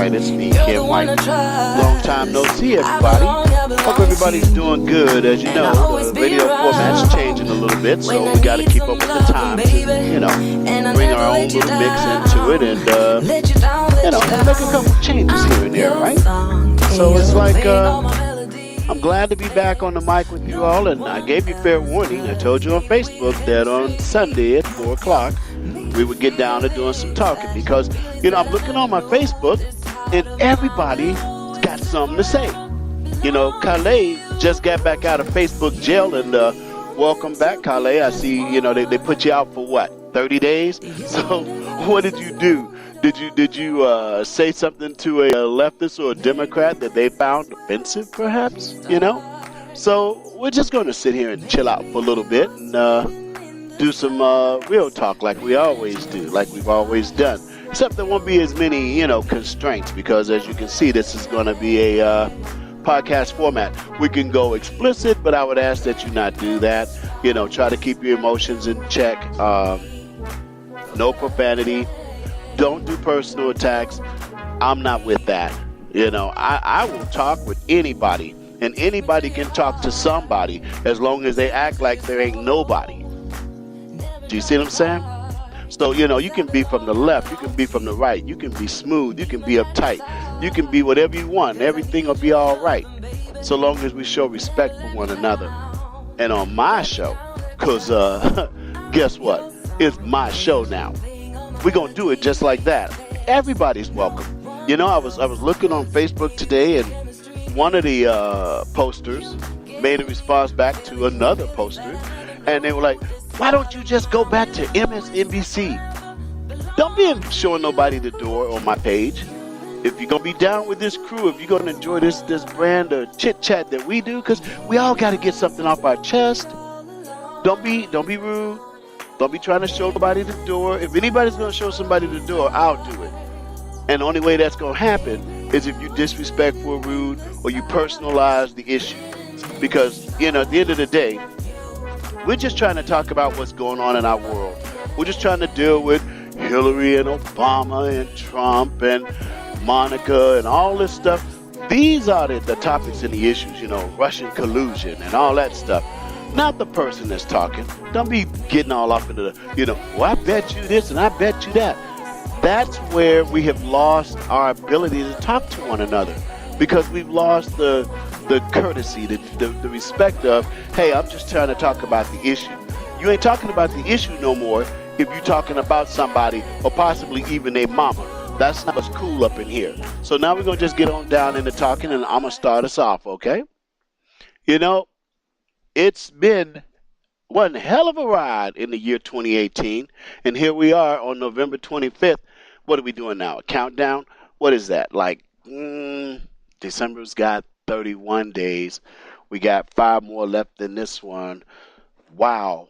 right, it's me, Ken White. Long time no see, everybody. Hope everybody's doing good. As you know, the radio format's changing a little bit, so we got to keep up with the times and, bring our own little mix into it and, make a couple changes here and there, right? So it's like, I'm glad to be back on the mic with you all, and I gave you fair warning. I told you on Facebook that on Sunday at 4 o'clock, we would get down to doing some talking because, I'm looking on my Facebook and everybody's got something to say. Calais just got back out of Facebook jail and welcome back, Calais. I see, they put you out for what, 30 days? So what did you do? Did you say something to a leftist or a Democrat that they found offensive, perhaps? So we're just going to sit here and chill out for a little bit and do some real talk like we always do, like we've always done. Except there won't be as many, constraints because, as you can see, this is going to be a podcast format. We can go explicit, but I would ask that you not do that. Try to keep your emotions in check. No profanity. Don't do personal attacks. I'm not with that. I will talk with anybody, and anybody can talk to somebody as long as they act like there ain't nobody. Do you see what I'm saying? So, you can be from the left, you can be from the right, you can be smooth, you can be uptight, you can be whatever you want. Everything will be all right, so long as we show respect for one another. And on my show, because guess what? It's my show now. We're going to do it just like that. Everybody's welcome. I was looking on Facebook today, and one of the posters made a response back to another poster, and they were like, why don't you just go back to MSNBC? Don't be showing nobody the door on my page. If you're going to be down with this crew, if you're going to enjoy this brand of chit-chat that we do, because we all got to get something off our chest. Don't be rude. Don't be trying to show nobody the door. If anybody's going to show somebody the door, I'll do it. And the only way that's going to happen is if you disrespectful or rude or you personalize the issue. Because, at the end of the day, we're just trying to talk about what's going on in our world. We're just trying to deal with Hillary and Obama and Trump and Monica and all this stuff. These are the topics and the issues, Russian collusion and all that stuff. Not the person that's talking. Don't be getting all up into the, well, I bet you this and I bet you that. That's where we have lost our ability to talk to one another because we've lost the courtesy, the respect of, hey, I'm just trying to talk about the issue. You ain't talking about the issue no more if you're talking about somebody or possibly even a mama. That's not what's cool up in here. So now we're going to just get on down into talking, and I'm going to start us off, okay? It's been one hell of a ride in the year 2018, and here we are on November 25th. What are we doing now? A countdown? What is that? Like, December's got 31 days. We got 5 more left than this one. Wow.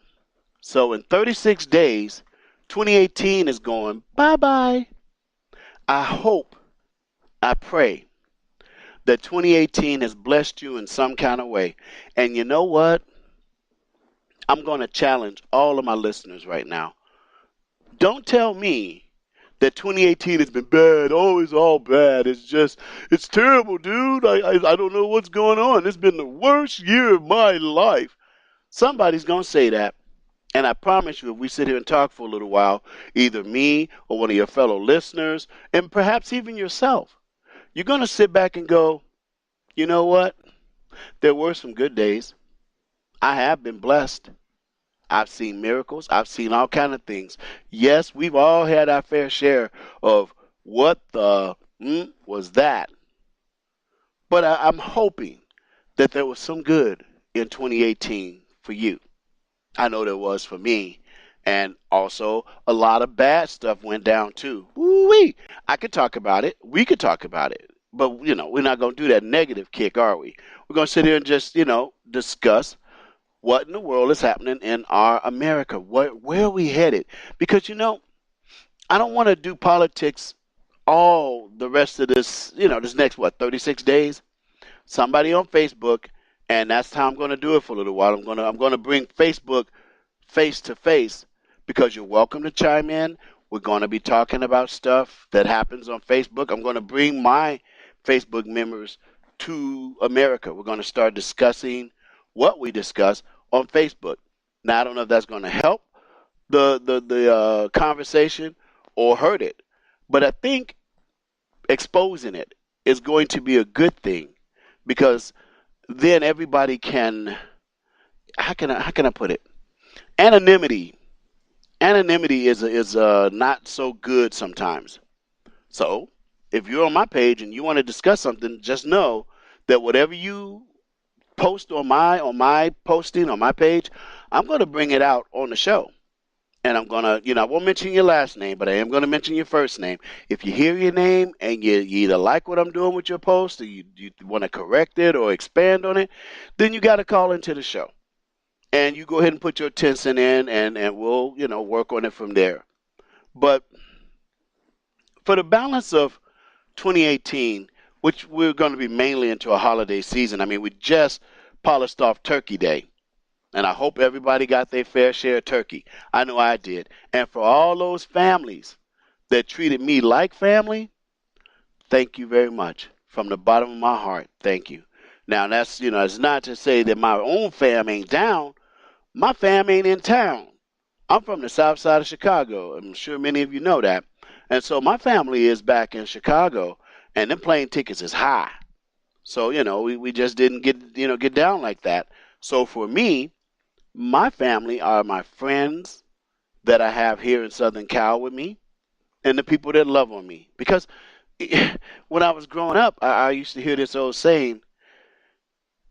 So in 36 days, 2018 is going bye-bye. I hope, I pray that 2018 has blessed you in some kind of way. And you know what? I'm going to challenge all of my listeners right now. Don't tell me that 2018 has been bad. Oh, it's all bad. It's terrible, dude. I don't know what's going on. It's been the worst year of my life. Somebody's going to say that. And I promise you, if we sit here and talk for a little while, either me or one of your fellow listeners, and perhaps even yourself, you're going to sit back and go, you know what? There were some good days. I have been blessed. I've seen miracles. I've seen all kinds of things. Yes, we've all had our fair share of what the was that. But I'm hoping that there was some good in 2018 for you. I know there was for me. And also a lot of bad stuff went down too. Woo-wee. I could talk about it. We could talk about it. But, we're not going to do that negative kick, are we? We're going to sit here and just, discuss what in the world is happening in our America. Where are we headed? Because, I don't want to do politics all the rest of this, this next, 36 days? Somebody on Facebook, and that's how I'm going to do it for a little while. I'm going to bring Facebook face to face because you're welcome to chime in. We're going to be talking about stuff that happens on Facebook. I'm going to bring my Facebook members to America. We're going to start discussing what we discuss on Facebook. Now, I don't know if that's going to help the conversation or hurt it, but I think exposing it is going to be a good thing because then everybody can. How can I put it? Anonymity. Anonymity is not so good sometimes. So if you're on my page and you want to discuss something, just know that whatever you post on my posting on my page, I'm going to bring it out on the show. And I'm going to, I won't mention your last name, but I am going to mention your first name. If you hear your name and you either like what I'm doing with your post or you want to correct it or expand on it, then you got to call into the show. And you go ahead and put your 10 cents in and we'll, work on it from there. But for the balance of 2018, which we're going to be mainly into a holiday season, I mean, we just polished off Turkey Day. And I hope everybody got their fair share of turkey. I know I did. And for all those families that treated me like family, thank you very much. From the bottom of my heart, thank you. Now, that's, it's not to say that my own fam ain't down. My fam ain't in town. I'm from the south side of Chicago. I'm sure many of you know that. And so my family is back in Chicago, and them plane tickets is high. So, we just didn't get down like that. So for me, my family are my friends that I have here in Southern Cal with me and the people that love on me. Because when I was growing up, I used to hear this old saying,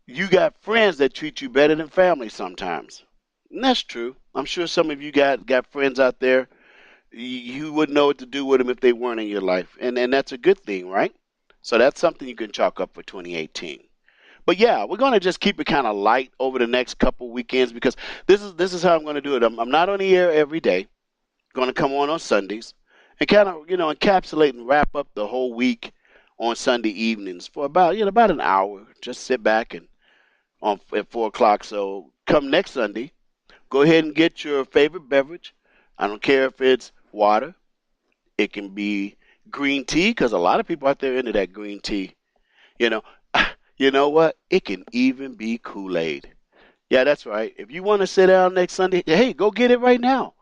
you got friends that treat you better than family sometimes. And that's true. I'm sure some of you got friends out there. You wouldn't know what to do with them if they weren't in your life. And that's a good thing, right? So that's something you can chalk up for 2018. But yeah, we're going to just keep it kind of light over the next couple weekends because this is how I'm going to do it. I'm not on the air every day. Going to come on Sundays and kind of, encapsulate and wrap up the whole week on Sunday evenings for about an hour. Just sit back and at 4 o'clock. So come next Sunday, go ahead and get your favorite beverage. I don't care if it's water. It can be green tea because a lot of people out there into that green tea. You know what? It can even be Kool-Aid. Yeah, that's right. If you want to sit down next Sunday, hey, go get it right now.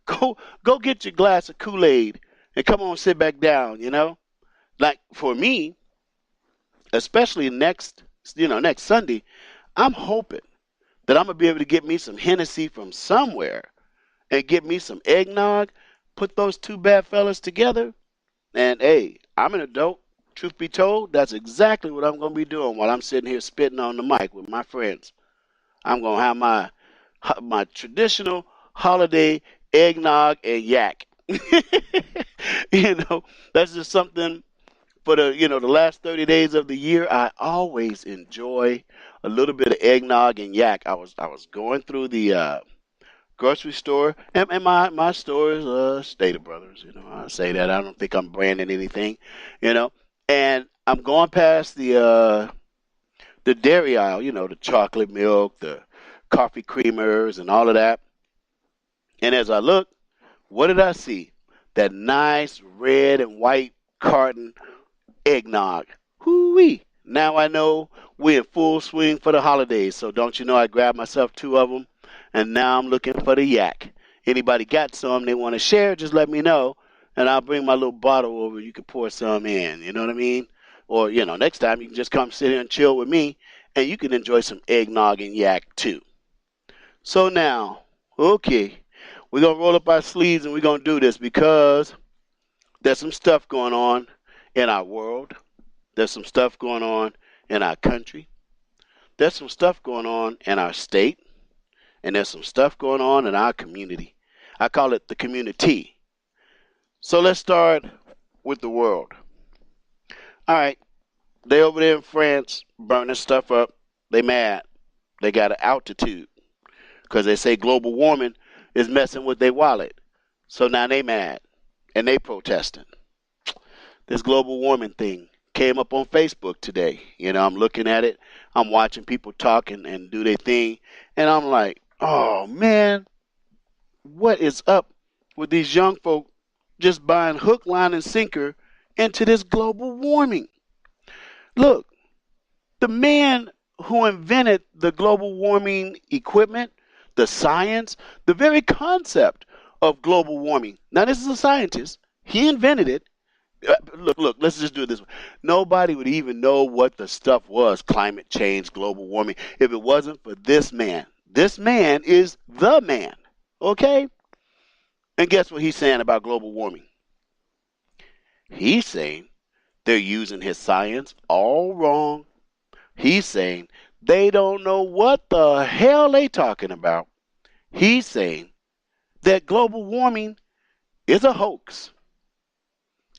Go get your glass of Kool-Aid and come on, sit back down, Like for me, especially next Sunday, I'm hoping that I'm going to be able to get me some Hennessy from somewhere and get me some eggnog, put those two bad fellas together, and hey, I'm an adult. Truth be told, that's exactly what I'm going to be doing while I'm sitting here spitting on the mic with my friends. I'm going to have my traditional holiday eggnog and yak. That's just something for the last 30 days of the year. I always enjoy a little bit of eggnog and yak. I was going through the grocery store, and my store is Stater Brothers. I say that. I don't think I'm branding anything, and I'm going past the dairy aisle, the chocolate milk, the coffee creamers, and all of that. And as I look, what did I see? That nice red and white carton eggnog. Hoo-wee. Now I know we're in full swing for the holidays. So don't you know I grabbed myself 2 of them, and now I'm looking for the yak. Anybody got some they want to share, just let me know, and I'll bring my little bottle over. You can pour some in, you know what I mean? Or, next time you can just come sit here and chill with me, and you can enjoy some eggnog and yak too. So now, okay, we're going to roll up our sleeves and we're going to do this because there's some stuff going on in our world. There's some stuff going on in our country. There's some stuff going on in our state. And there's some stuff going on in our community. I call it the community. So let's start with the world. All right. They over there in France burning stuff up. They mad. They got an altitude because they say global warming is messing with their wallet. So now they mad and they protesting. This global warming thing came up on Facebook today. I'm looking at it. I'm watching people talk and do their thing. And I'm like, oh, man, what is up with these young folk just buying hook, line, and sinker into this global warming. Look, the man who invented the global warming equipment, the science, the very concept of global warming. Now, this is a scientist. He invented it. Look, let's just do it this way. Nobody would even know what the stuff was, climate change, global warming, if it wasn't for this man. This man is the man, okay? And guess what he's saying about global warming? He's saying they're using his science all wrong. He's saying they don't know what the hell they talking about. He's saying that global warming is a hoax.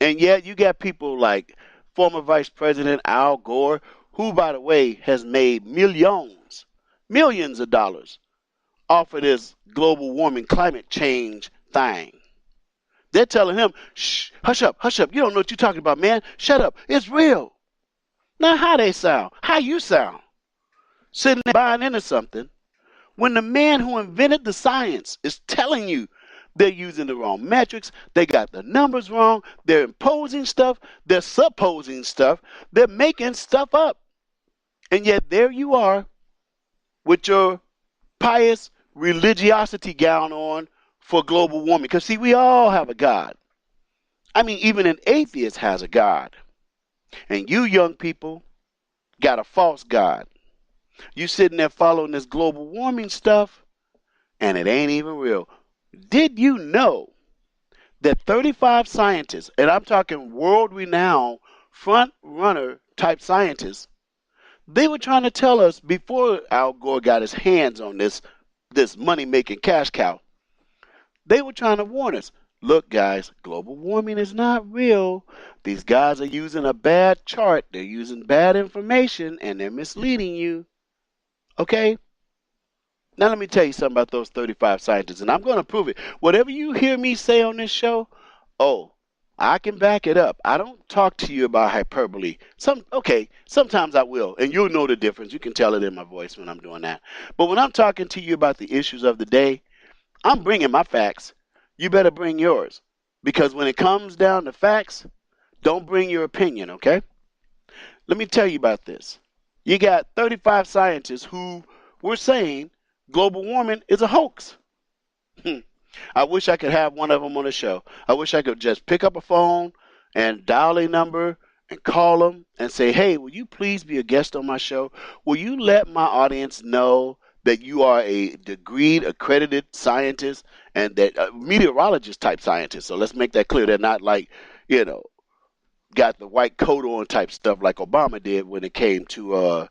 And yet you got people like former Vice President Al Gore, who, by the way, has made millions of dollars off of this global warming climate change thing. They're telling him, shh, hush up. You don't know what you're talking about, man. Shut up. It's real. Now, how they sound? How you sound? Sitting there buying into something when the man who invented the science is telling you they're using the wrong metrics, they got the numbers wrong, they're imposing stuff, they're supposing stuff, they're making stuff up. And yet there you are with your pious religiosity gown on for global warming. Because see, we all have a God. I mean, even an atheist has a God. And you young people got a false God. You sitting there following this global warming stuff, and it ain't even real. Did you know that 35 scientists, and I'm talking world-renowned, front-runner type scientists, they were trying to tell us before Al Gore got his hands on this money-making cash cow, they were trying to warn us, look, guys, global warming is not real. These guys are using a bad chart. They're using bad information, and they're misleading you. Okay? Now let me tell you something about those 35 scientists, and I'm going to prove it. Whatever you hear me say on this show, I can back it up. I don't talk to you about hyperbole. Sometimes I will, and you'll know the difference. You can tell it in my voice when I'm doing that. But when I'm talking to you about the issues of the day, I'm bringing my facts. You better bring yours, because when it comes down to facts, don't bring your opinion, okay? Let me tell you about this. You got 35 scientists who were saying global warming is a hoax. I wish I could have one of them on the show. I wish I could just pick up a phone and dial a number and call them and say, hey, will you please be a guest on my show? Will you let my audience know that you are a degreed, accredited scientist and that meteorologist type scientist? So let's make that clear. They're not like, got the white coat on type stuff like Obama did when it came to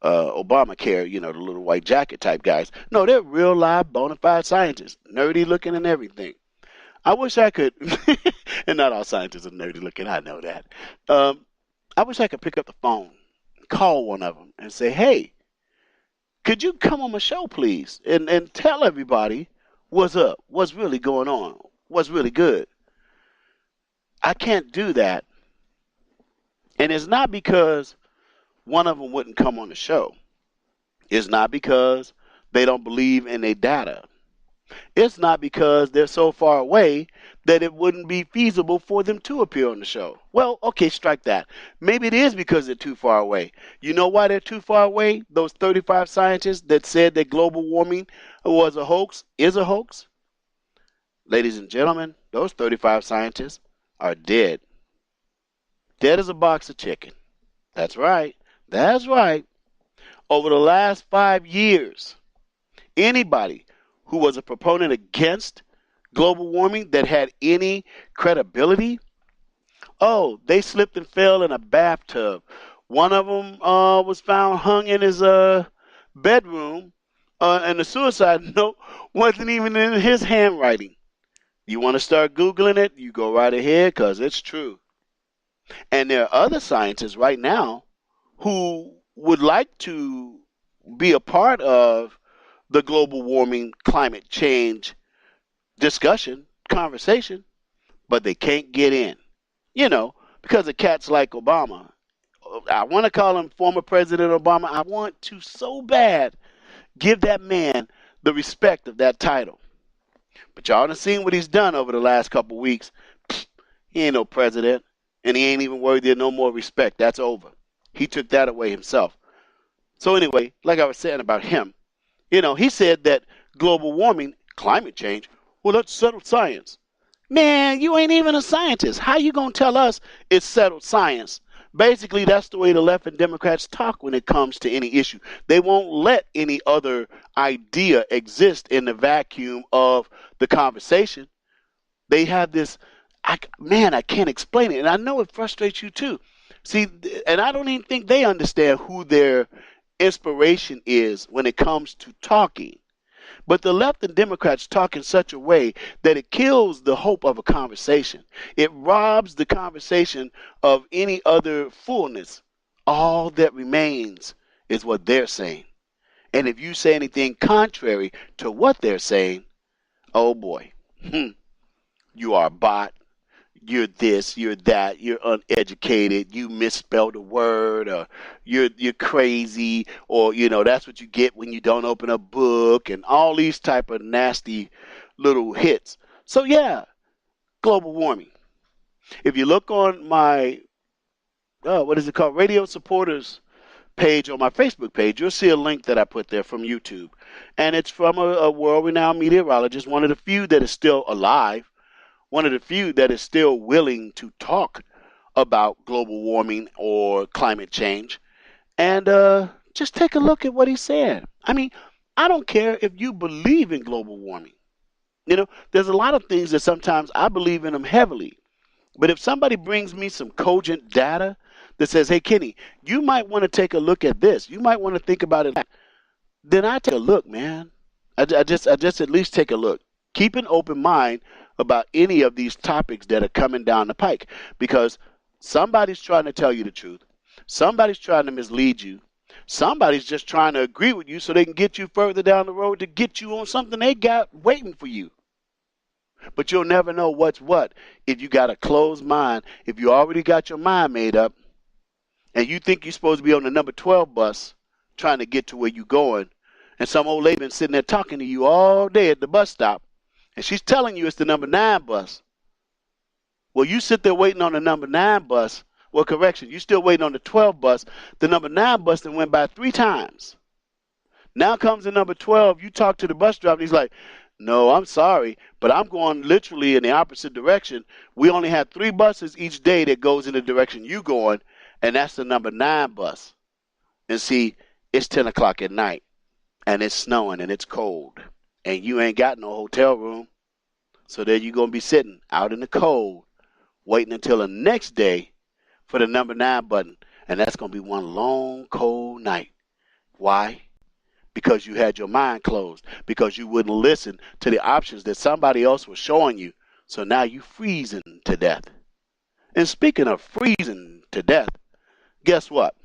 Obamacare, the little white jacket type guys. No, they're real live bona fide scientists, nerdy looking and everything. I wish I could, and not all scientists are nerdy looking, I know that. I wish I could pick up the phone, call one of them and say, hey, could you come on my show, please, and tell everybody what's up, what's really going on, what's really good. I can't do that. And it's not because one of them wouldn't come on the show. It's not because they don't believe in their data. It's not because they're so far away that it wouldn't be feasible for them to appear on the show. Well, okay, strike that. Maybe it is because they're too far away. You know why they're too far away? Those 35 scientists that said that global warming was a hoax, is a hoax. Ladies and gentlemen, those 35 scientists are dead. Dead as a box of chicken. That's right. That's right. Over the last 5 years, anybody who was a proponent against global warming that had any credibility, they slipped and fell in a bathtub. One of them was found hung in his bedroom, and the suicide note wasn't even in his handwriting. You want to start Googling it? You go right ahead, because it's true. And there are other scientists right now who would like to be a part of the global warming climate change discussion, conversation, but they can't get in, because of cats like Obama. I want to call him former President Obama. I want to so bad give that man the respect of that title. But y'all done seen what he's done over the last couple weeks. He ain't no president, and he ain't even worthy of no more respect. That's over. He took that away himself. So anyway, like I was saying about him, he said that global warming, climate change, well, that's settled science. Man, you ain't even a scientist. How you gonna tell us it's settled science? Basically, that's the way the left and Democrats talk when it comes to any issue. They won't let any other idea exist in the vacuum of the conversation. They have this, I can't explain it. And I know it frustrates you too. See, and I don't even think they understand who their inspiration is when it comes to talking. But the left and Democrats talk in such a way that it kills the hope of a conversation. It robs the conversation of any other fullness. All that remains is what they're saying. And if you say anything contrary to what they're saying, oh boy, you are a bot. You're this, you're that, you're uneducated, you misspelled a word, or you're crazy, or that's what you get when you don't open a book, and all these type of nasty little hits. So yeah, global warming. If you look on my what is it called, Radio Supporters page on my Facebook page, you'll see a link that I put there from YouTube, and it's from a world-renowned meteorologist, one of the few that is still alive. One of the few that is still willing to talk about global warming or climate change. And just take a look at what he said. I mean, I don't care if you believe in global warming. There's a lot of things that sometimes I believe in them heavily. But if somebody brings me some cogent data that says, hey, Kenny, you might want to take a look at this. You might want to think about it. Then I take a look, man. I just at least take a look. Keep an open mind about any of these topics that are coming down the pike, because somebody's trying to tell you the truth. Somebody's trying to mislead you. Somebody's just trying to agree with you so they can get you further down the road to get you on something they got waiting for you. But you'll never know what's what if you got a closed mind, if you already got your mind made up and you think you're supposed to be on the number 12 bus trying to get to where you're going, and some old lady been sitting there talking to you all day at the bus stop, and she's telling you it's the number 9 bus. Well, you sit there waiting on the number 9 bus. Well, correction, you still waiting on the 12 bus. The number 9 bus that went by 3 times. Now comes the number 12. You talk to the bus driver, and he's like, no, I'm sorry, but I'm going literally in the opposite direction. We only have 3 buses each day that goes in the direction you going, and that's the number 9 bus. And see, it's 10 o'clock at night, and it's snowing, and it's cold, and you ain't got no hotel room. So there you're going to be sitting out in the cold, waiting until the next day for the number 9 button. And that's going to be one long, cold night. Why? Because you had your mind closed. Because you wouldn't listen to the options that somebody else was showing you. So now you freezing to death. And speaking of freezing to death, guess what?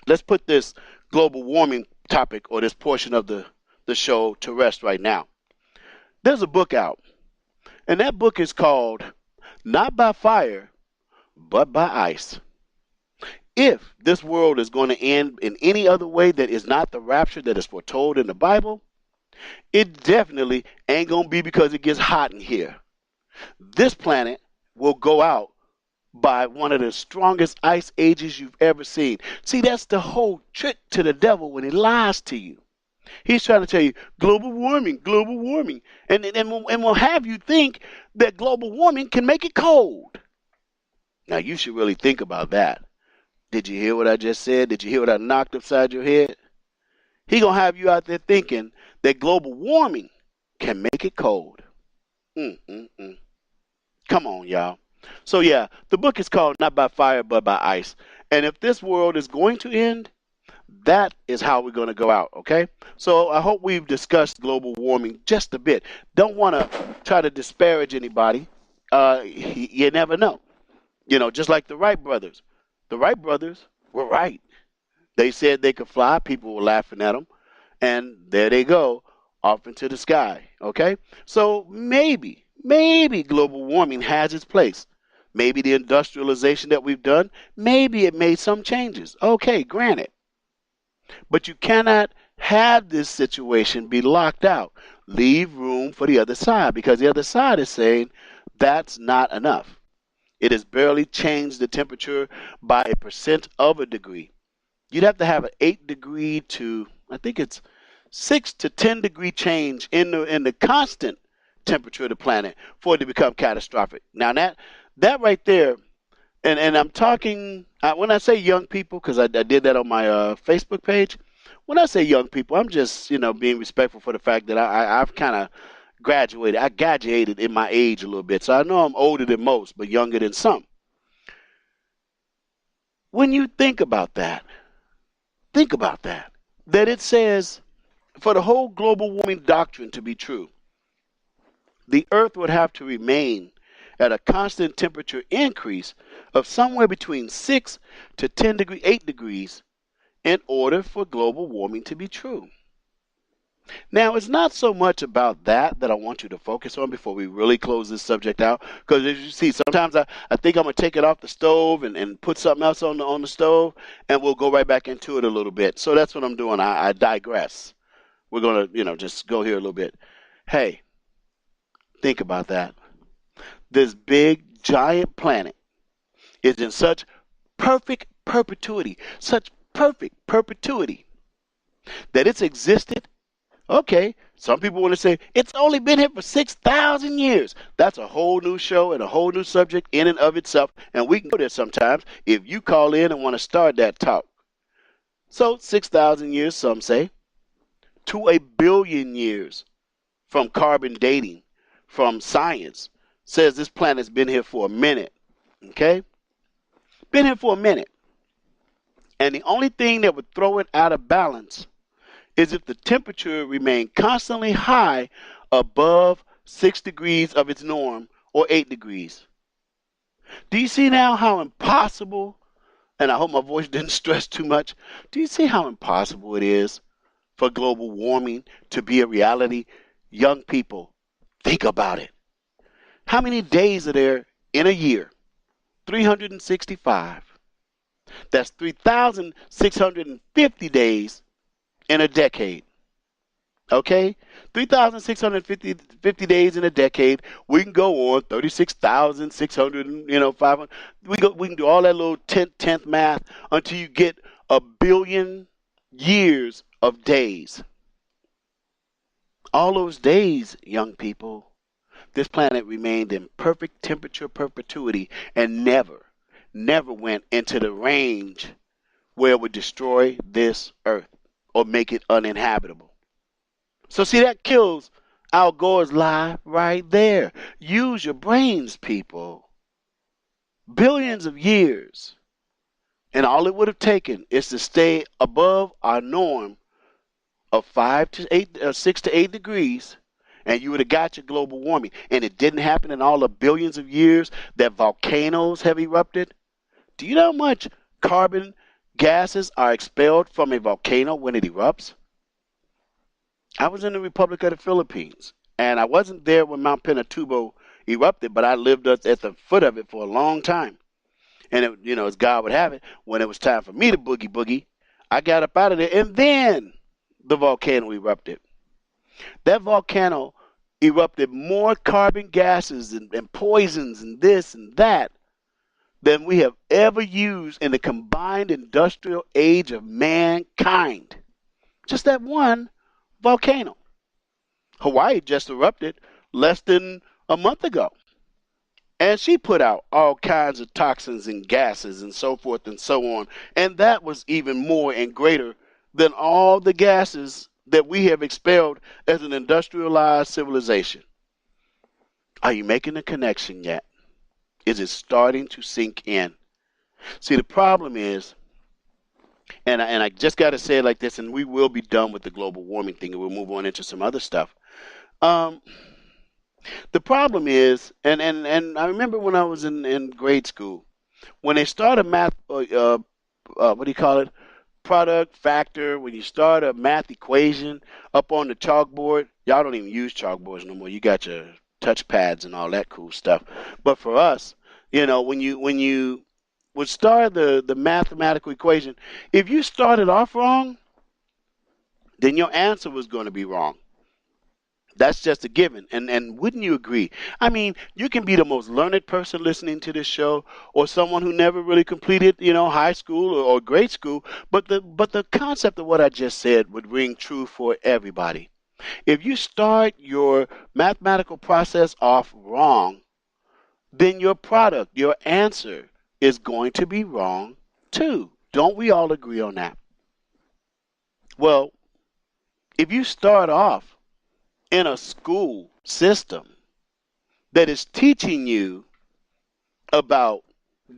Let's put this global warming topic or this portion of the show to rest right now. There's a book out. And that book is called Not by Fire, but by Ice. If this world is going to end in any other way that is not the rapture that is foretold in the Bible, it definitely ain't going to be because it gets hot in here. This planet will go out by one of the strongest ice ages you've ever seen. See, that's the whole trick to the devil when he lies to you. He's trying to tell you global warming, and will have you think that global warming can make it cold. Now, you should really think about that. Did you hear what I just said? Did you hear what I knocked upside your head? He going to have you out there thinking that global warming can make it cold. Come on, y'all. So, yeah, the book is called Not by Fire, but by Ice. And if this world is going to end, that is how we're going to go out, okay? So I hope we've discussed global warming just a bit. Don't want to try to disparage anybody. You never know. Just like the Wright brothers. The Wright brothers were right. They said they could fly. People were laughing at them. And there they go, off into the sky, okay? So maybe global warming has its place. Maybe the industrialization that we've done, maybe it made some changes. Okay, granted. But you cannot have this situation be locked out. Leave room for the other side, because the other side is saying that's not enough. It has barely changed the temperature by a percent of a degree. You'd have to have an 8 degree to, I think it's 6 to 10 degree change in the constant temperature of the planet for it to become catastrophic. Now that right there, and I'm talking when I say young people, because I did that on my Facebook page. When I say young people, I'm just being respectful for the fact that I've kind of graduated. I graduated in my age a little bit, so I know I'm older than most, but younger than some. When you think about that it says for the whole global warming doctrine to be true, the Earth would have to remain at a constant temperature increase of somewhere between 8 degrees in order for global warming to be true. Now, it's not so much about that I want you to focus on before we really close this subject out. Because as you see, sometimes I think I'm going to take it off the stove and put something else on the stove, and we'll go right back into it a little bit. So that's what I'm doing. I digress. We're going to, just go here a little bit. Hey, think about that. This big, giant planet is in such perfect perpetuity, that it's existed. Okay, some people want to say it's only been here for 6,000 years. That's a whole new show and a whole new subject in and of itself, and we can go there sometimes if you call in and want to start that talk. So 6,000 years, some say, to 1 billion years from carbon dating, from science, says this planet's been here for a minute. Okay? Been here for a minute. And the only thing that would throw it out of balance is if the temperature remained constantly high above 6 degrees of its norm, or 8 degrees. Do you see now how impossible, and I hope my voice didn't stress too much, do you see how impossible it is for global warming to be a reality? Young people, think about it. How many days are there in a year? 365. That's 3,650 days in a decade. Okay? 3,650 days in a decade. We can go on 36,600, 500. We can do all that little tenth math until you get 1 billion years of days. All those days, young people, this planet remained in perfect temperature perpetuity and never went into the range where it would destroy this earth or make it uninhabitable. So see, that kills Al Gore's lie right there. Use your brains, people. Billions of years. And all it would have taken is to stay above our norm of 6 to 8 degrees, and you would have got your global warming. And it didn't happen in all the billions of years that volcanoes have erupted. Do you know how much carbon gases are expelled from a volcano when it erupts? I was in the Republic of the Philippines, and I wasn't there when Mount Pinatubo erupted, but I lived at the foot of it for a long time. And, as God would have it, when it was time for me to boogie, I got up out of there, and then the volcano erupted. That volcano erupted more carbon gases and poisons and this and that than we have ever used in the combined industrial age of mankind. Just that one volcano. Hawaii just erupted less than a month ago. And she put out all kinds of toxins and gases and so forth and so on. And that was even more and greater than all the gases that we have expelled as an industrialized civilization. Are you making a connection yet? Is it starting to sink in? See, the problem is, and I just got to say it like this, and we will be done with the global warming thing, and we'll move on into some other stuff. The problem is, and I remember when I was in grade school, when they start a math, what do you call it? Product factor, when you start a math equation up on the chalkboard, y'all don't even use chalkboards no more. You got your touch pads and all that cool stuff. But for us, when you would start the mathematical equation, if you started off wrong, then your answer was going to be wrong. That's just a given. And wouldn't you agree? I mean, you can be the most learned person listening to this show or someone who never really completed, high school or grade school, but the concept of what I just said would ring true for everybody. If you start your mathematical process off wrong, then your product, your answer is going to be wrong too. Don't we all agree on that? Well, if you start off in a school system that is teaching you about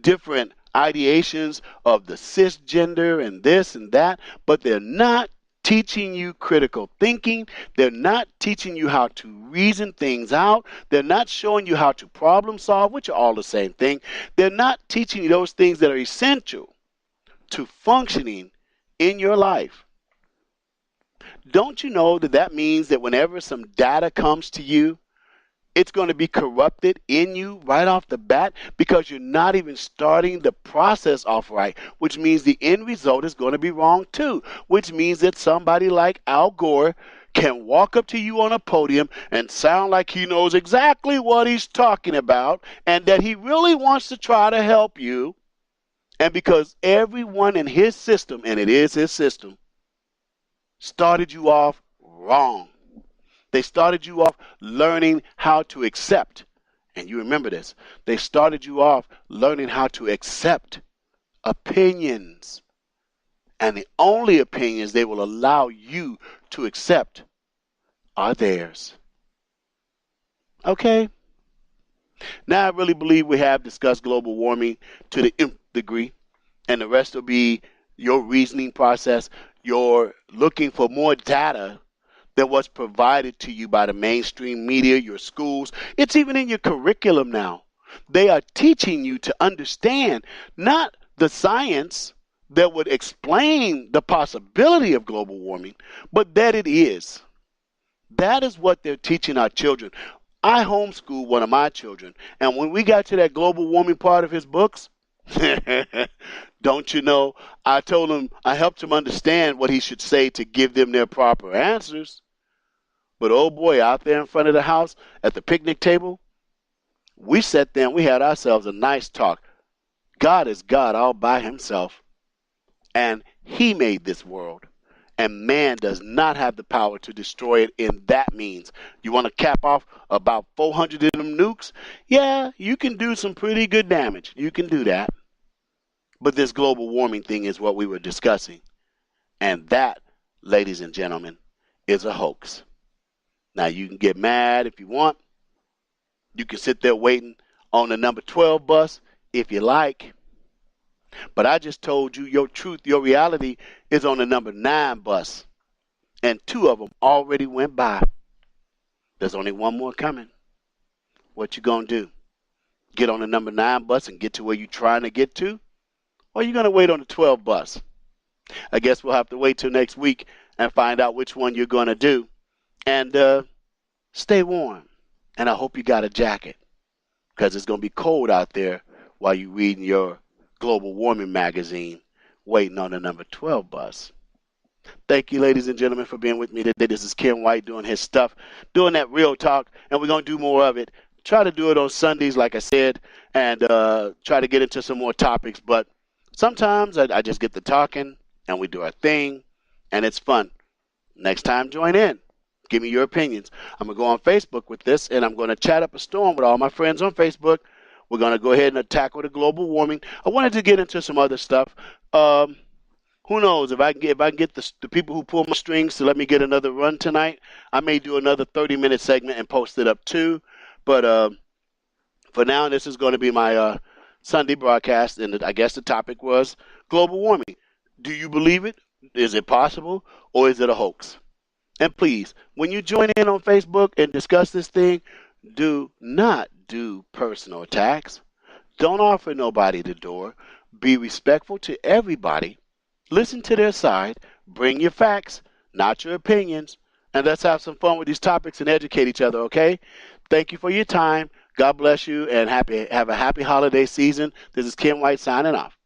different ideations of the cisgender and this and that, but they're not teaching you critical thinking. They're not teaching you how to reason things out. They're not showing you how to problem solve, which are all the same thing. They're not teaching you those things that are essential to functioning in your life. Don't you know that that means that whenever some data comes to you, it's going to be corrupted in you right off the bat because you're not even starting the process off right, which means the end result is going to be wrong too, which means that somebody like Al Gore can walk up to you on a podium and sound like he knows exactly what he's talking about and that he really wants to try to help you. And because everyone in his system, and it is his system, started you off wrong. They started you off learning how to accept. And you remember this. They started you off learning how to accept opinions. And the only opinions they will allow you to accept are theirs. Okay? Now I really believe we have discussed global warming to the nth degree. And the rest will be your reasoning process, your looking for more data than what's provided to you by the mainstream media, your schools. It's even in your curriculum now. They are teaching you to understand not the science that would explain the possibility of global warming, but that it is. That is what they're teaching our children. I homeschooled one of my children, and when we got to that global warming part of his books, don't you know, I told him, I helped him understand what he should say to give them their proper answers. But oh boy, out there in front of the house at the picnic table, we sat there and we had ourselves a nice talk. God is God all by himself. And he made this world. And man does not have the power to destroy it in that means. You want to cap off about 400 of them nukes? Yeah, you can do some pretty good damage. You can do that. But this global warming thing is what we were discussing. And that, ladies and gentlemen, is a hoax. Now, you can get mad if you want. You can sit there waiting on the number 12 bus if you like. But I just told you your truth, your reality is on the number 9 bus. And 2 of them already went by. There's only one more coming. What you gonna do? Get on the number 9 bus and get to where you're trying to get to? Or are you gonna wait on the 12 bus? I guess we'll have to wait till next week and find out which one you're gonna do. And stay warm. And I hope you got a jacket because it's going to be cold out there while you're reading your global warming magazine waiting on the number 12 bus. Thank you, ladies and gentlemen, for being with me today. This is Ken White doing his stuff, doing that real talk, and we're going to do more of it. Try to do it on Sundays, like I said, and try to get into some more topics. But sometimes I just get to talking, and we do our thing, and it's fun. Next time, join in. Give me your opinions. I'm going to go on Facebook with this, and I'm going to chat up a storm with all my friends on Facebook. We're going to go ahead and tackle the global warming. I wanted to get into some other stuff. Who knows? If I can get the people who pull my strings to let me get another run tonight, I may do another 30-minute segment and post it up too. But for now, this is going to be my Sunday broadcast, and I guess the topic was global warming. Do you believe it? Is it possible? Or is it a hoax? And please, when you join in on Facebook and discuss this thing, do not do personal attacks. Don't offer nobody the door. Be respectful to everybody. Listen to their side. Bring your facts, not your opinions. And let's have some fun with these topics and educate each other, okay? Thank you for your time. God bless you and have a happy holiday season. This is Ken White signing off.